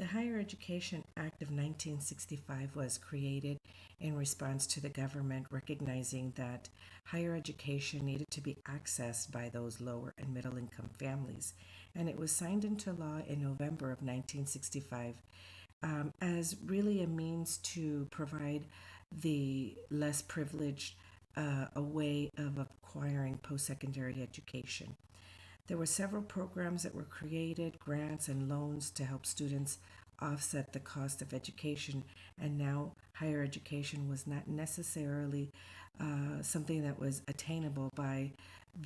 Higher Education Act of 1965 was created in response to the government recognizing that higher education needed to be accessed by those lower and middle income families. And it was signed into law in November of 1965 as really a means to provide the less privileged a way of acquiring post secondary education. There were several programs that were created, grants and loans to help students offset the cost of education, and now higher education was not necessarily something that was attainable by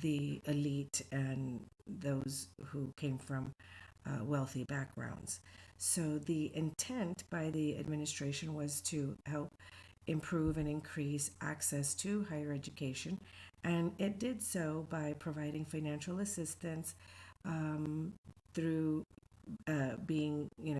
the elite and those who came from wealthy backgrounds. So the intent by the administration was to help improve and increase access to higher education, and it did so by providing financial assistance through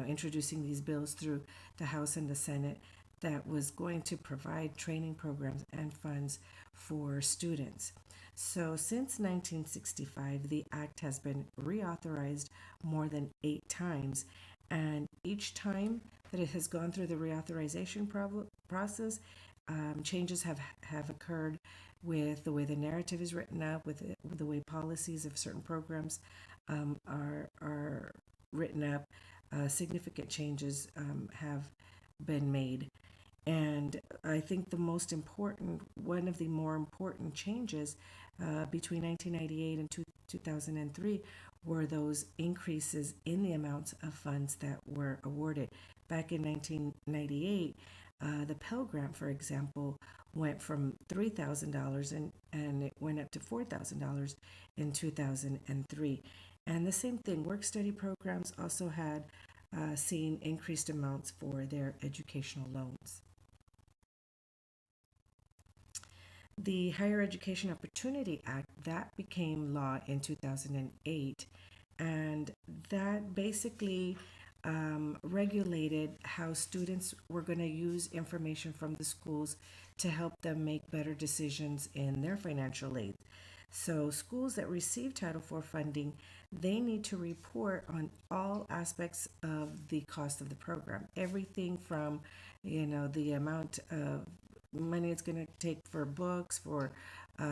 introducing these bills through the House and the Senate that was going to provide training programs and funds for students. So since 1965, the Act has been reauthorized more than 8 times, and each time that it has gone through the reauthorization process, changes have occurred with the way the narrative is written up, with the way policies of certain programs are written up. Significant changes have been made. And I think one of the more important changes between 1998 and 2003 were those increases in the amounts of funds that were awarded. Back in 1998, the Pell Grant, for example, went from $3,000 and it went up to $4,000 in 2003. And the same thing, work study programs also had seen increased amounts for their educational loans. The Higher Education Opportunity Act, that became law in 2008, and that basically regulated how students were going to use information from the schools to help them make better decisions in their financial aid. So schools that receive Title IV funding, they need to report on all aspects of the cost of the program. Everything from, the amount of money it's going to take for books, for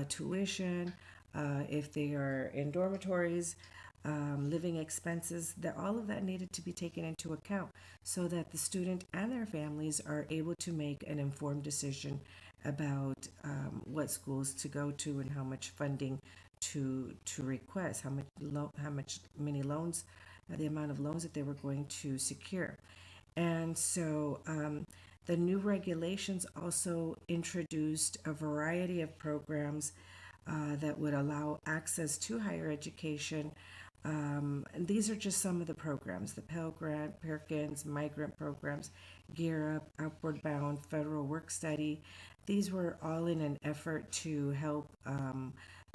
tuition, if they are in dormitories, living expenses, that all of that needed to be taken into account so that the student and their families are able to make an informed decision about what schools to go to and how much funding to request, many loans, the amount of loans that they were going to secure. And so the new regulations also introduced a variety of programs that would allow access to higher education. And these are just some of the programs: the Pell Grant, Perkins, migrant programs, Gear Up, Outward Bound, Federal Work Study. These were all in an effort to help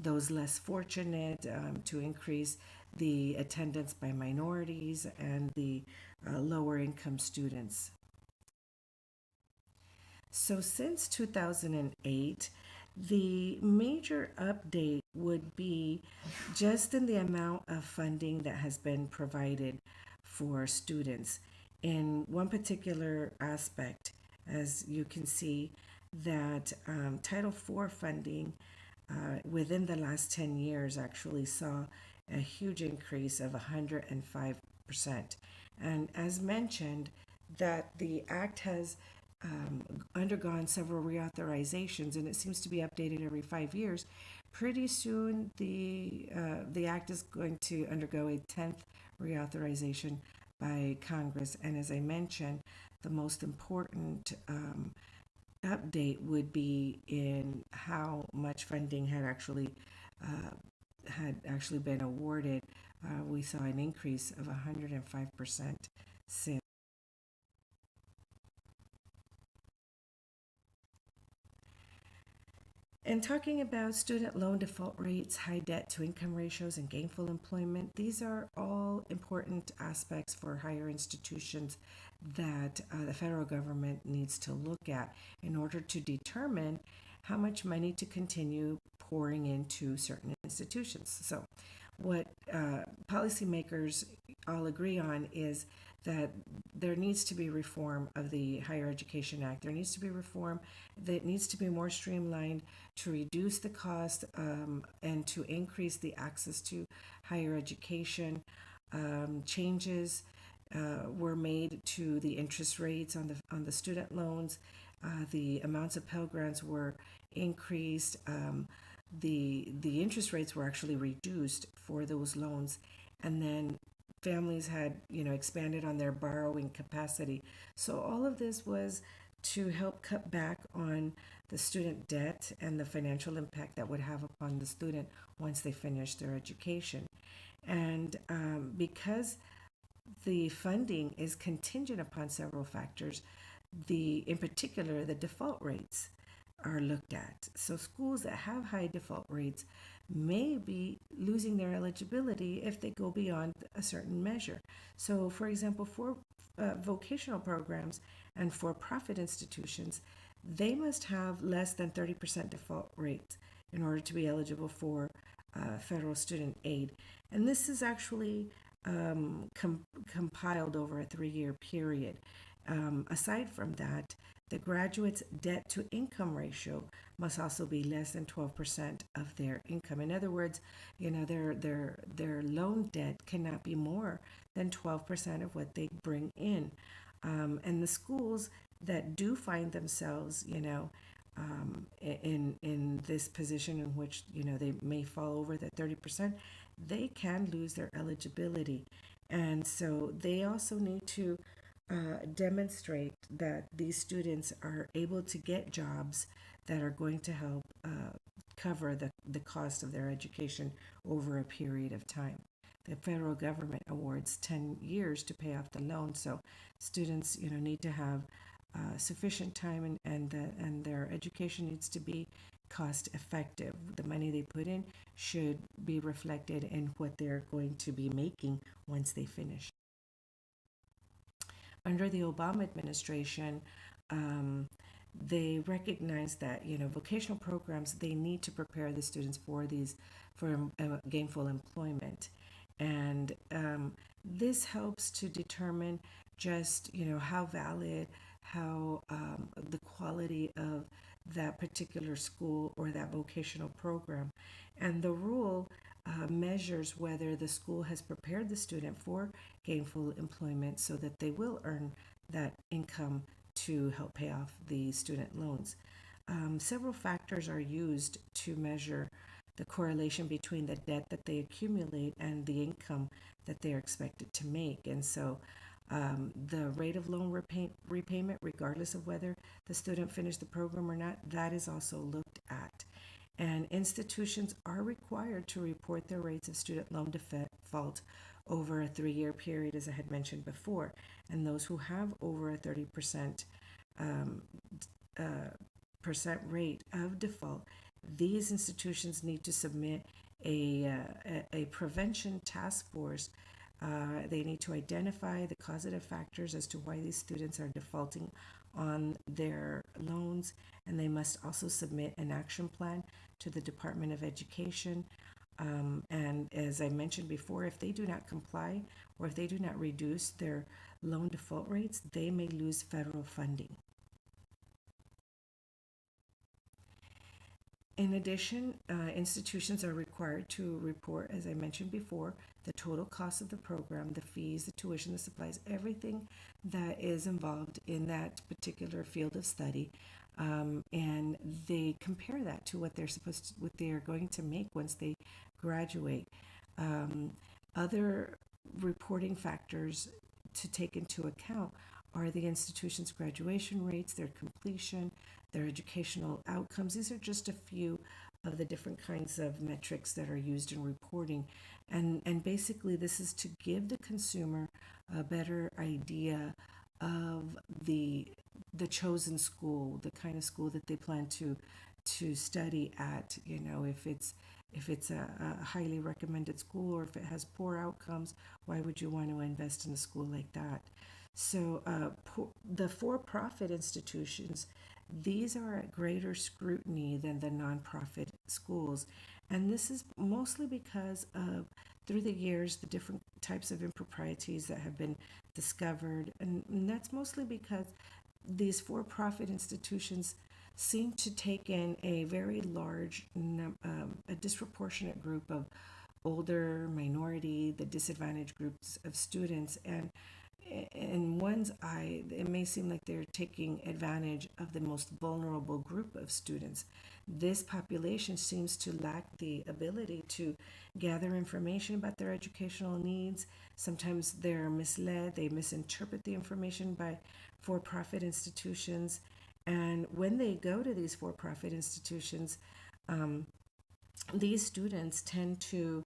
those less fortunate, to increase the attendance by minorities and the lower income students. So since 2008, the major update would be just in the amount of funding that has been provided for students. In one particular aspect, as you can see, that Title IV funding within the last 10 years actually saw a huge increase of 105%. And as mentioned, that the Act has undergone several reauthorizations, and it seems to be updated every 5 years. Pretty soon, the Act is going to undergo a 10th reauthorization by Congress. And as I mentioned, the most important update would be in how much funding had actually been awarded. We saw an increase of 105% since. And talking about student loan default rates, high debt to income ratios, and gainful employment, these are all important aspects for higher institutions that the federal government needs to look at in order to determine how much money to continue pouring into certain institutions. So what policymakers all agree on is that there needs to be reform of the Higher Education Act. There needs to be reform that needs to be more streamlined to reduce the cost, and to increase the access to higher education. Changes were made to the interest rates on the student loans. The amounts of Pell Grants were increased. The interest rates were actually reduced for those loans, and then families had expanded on their borrowing capacity. So all of this was to help cut back on the student debt and the financial impact that would have upon the student once they finish their education. And because the funding is contingent upon several factors, in particular, the default rates are looked at. So schools that have high default rates may be losing their eligibility if they go beyond a certain measure. So, for example, for vocational programs and for profit institutions, they must have less than 30% default rates in order to be eligible for federal student aid. And this is actually compiled over a 3-year period. Aside from that, the graduate's debt to income ratio must also be less than 12% of their income. In other words, their loan debt cannot be more than 12% of what they bring in. And the schools that do find themselves, in this position in which they may fall over that 30%, they can lose their eligibility, and so they also need to demonstrate that these students are able to get jobs that are going to help cover the cost of their education over a period of time. The federal government awards 10 years to pay off the loan, so students need to have sufficient time, and their education needs to be cost effective. The money they put in should be reflected in what they're going to be making once they finish. Under the Obama administration, they recognize that vocational programs, they need to prepare the students for gainful employment, and this helps to determine just how valid, how the quality of that particular school or that vocational program. And the rule measures whether the school has prepared the student for gainful employment so that they will earn that income to help pay off the student loans. Several factors are used to measure the correlation between the debt that they accumulate and the income that they are expected to make. And so the rate of loan repayment, regardless of whether the student finished the program or not, that is also looked at. And institutions are required to report their rates of student loan default over a 3-year period, as I had mentioned before. And those who have over a 30% percent rate of default, these institutions need to submit a prevention task force. They need to identify the causative factors as to why these students are defaulting on their loans, and they must also submit an action plan to the Department of Education. And as I mentioned before, if they do not comply or if they do not reduce their loan default rates, they may lose federal funding. In addition, institutions are required to report, as I mentioned before, the total cost of the program, the fees, the tuition, the supplies, everything that is involved in that particular field of study. And they compare that to what what they're going to make once they graduate. Other reporting factors to take into account are the institution's graduation rates, their completion, their educational outcomes. These are just a few of the different kinds of metrics that are used in reporting. And basically, this is to give the consumer a better idea of the chosen school, the kind of school that they plan to study at. If it's a highly recommended school, or if it has poor outcomes, why would you want to invest in a school like that? So the for-profit institutions, these are at greater scrutiny than the nonprofit schools. And this is mostly because of, through the years, the different types of improprieties that have been discovered, and that's mostly because these for-profit institutions seem to take in a very a disproportionate group of older, minority, the disadvantaged groups of students, and in one's eye, it may seem like they're taking advantage of the most vulnerable group of students. This population seems to lack the ability to gather information about their educational needs. Sometimes they're misled, they misinterpret the information by for profit institutions. And when they go to these for profit institutions, um, these students tend to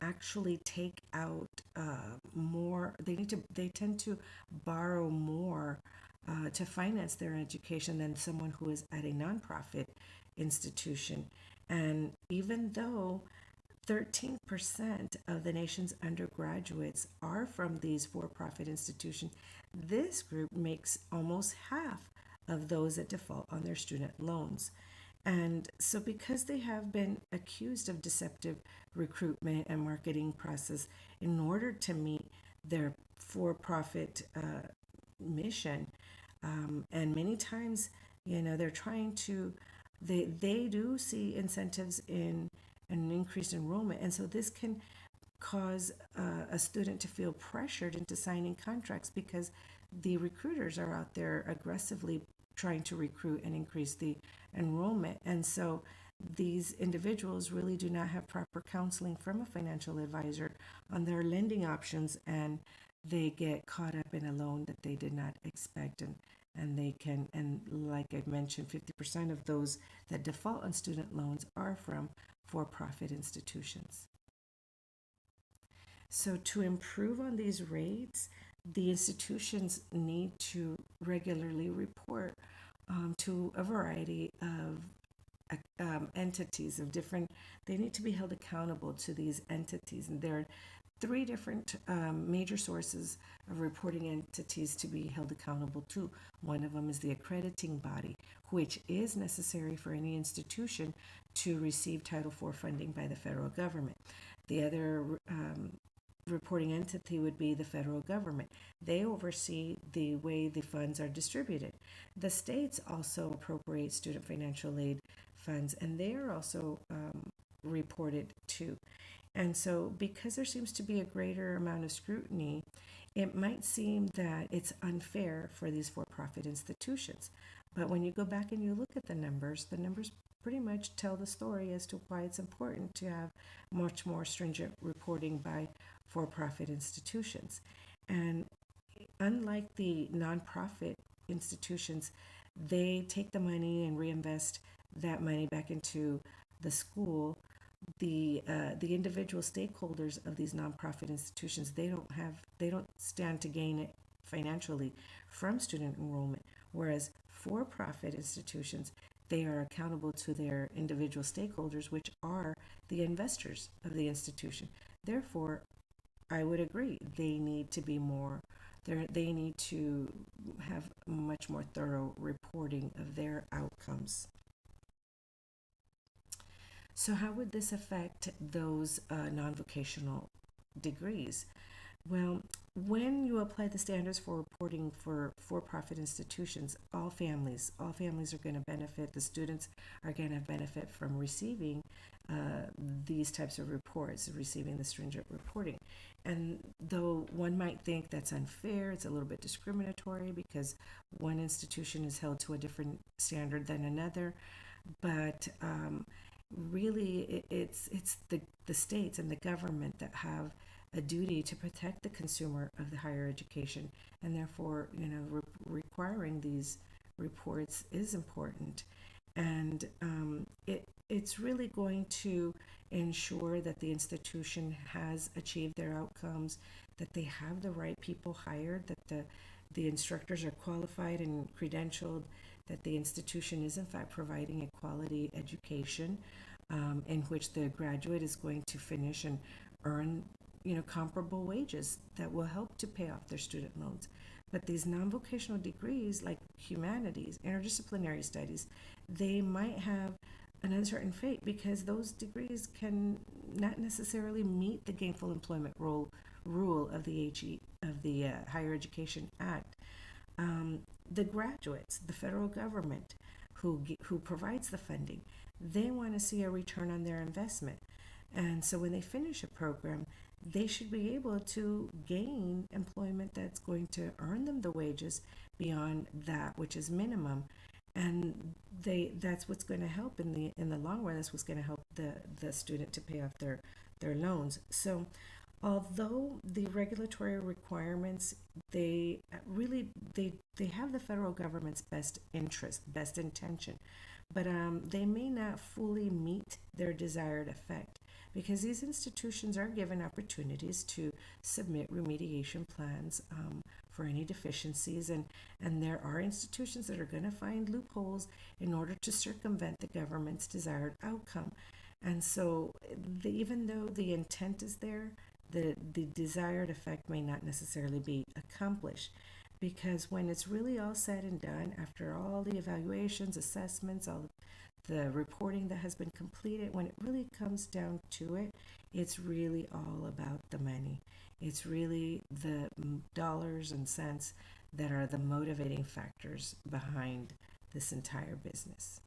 actually take out more. They tend to borrow more to finance their education than someone who is at a nonprofit institution. And even though 13% of the nation's undergraduates are from these for-profit institutions, this group makes almost half of those that default on their student loans. And so, because they have been accused of deceptive recruitment and marketing process in order to meet their for profit mission, and many times, they're trying to, they do see incentives in an increased enrollment. And so, this can cause a student to feel pressured into signing contracts because the recruiters are out there aggressively trying to recruit and increase the enrollment. And so these individuals really do not have proper counseling from a financial advisor on their lending options, and they get caught up in a loan that they did not expect. And they can, and like I mentioned, 50% of those that default on student loans are from for profit institutions. So, to improve on these rates, the institutions need to regularly report to a variety of entities of different. They need to be held accountable to these entities, and there are three different major sources of reporting entities to be held accountable to. One of them is the accrediting body, which is necessary for any institution to receive Title IV funding by the federal government. The other reporting entity would be the federal government. They oversee the way the funds are distributed. The states also appropriate student financial aid funds, and they are also reported to. And so, because there seems to be a greater amount of scrutiny, it might seem that it's unfair for these for profit institutions. But when you go back and you look at the numbers pretty much tell the story as to why it's important to have much more stringent reporting by for profit institutions. And unlike the nonprofit institutions, they take the money and reinvest that money back into the school. The individual stakeholders of these nonprofit institutions, they don't stand to gain it financially from student enrollment, whereas for-profit institutions, they are accountable to their individual stakeholders, which are the investors of the institution. Therefore, I would agree they need to be more. They need to have much more thorough reporting of their outcomes. So, how would this affect those non-vocational degrees? Well, when you apply the standards for reporting for profit institutions, all families are going to benefit. The students are going to benefit from receiving these types of reports, receiving the stringent reporting. And though one might think that's unfair, it's a little bit discriminatory because one institution is held to a different standard than another, but really it's the states and the government that have a duty to protect the consumer of the higher education, and therefore requiring these reports is important. And it's really going to ensure that the institution has achieved their outcomes, that they have the right people hired, that the instructors are qualified and credentialed, that the institution is in fact providing a quality education in which the graduate is going to finish and earn comparable wages that will help to pay off their student loans. But these non-vocational degrees like humanities, interdisciplinary studies, they might have an uncertain fate because those degrees can not necessarily meet the gainful employment rule of the Higher Education Act, the graduates, the federal government, who provides the funding, they want to see a return on their investment. And so when they finish a program, they should be able to gain employment that's going to earn them the wages beyond that which is minimum. And that's what's going to help in the long run. That's what's going to help the student to pay off their loans. So although the regulatory requirements, they really they have the federal government's best interest, best intention, but they may not fully meet their desired effect, because these institutions are given opportunities to submit remediation plans for any deficiencies, and there are institutions that are going to find loopholes in order to circumvent the government's desired outcome. And so, even though the intent is there, the desired effect may not necessarily be accomplished, because when it's really all said and done, after all the evaluations, assessments, all the reporting that has been completed, when it really comes down to it, it's really all about the money. It's really the dollars and cents that are the motivating factors behind this entire business.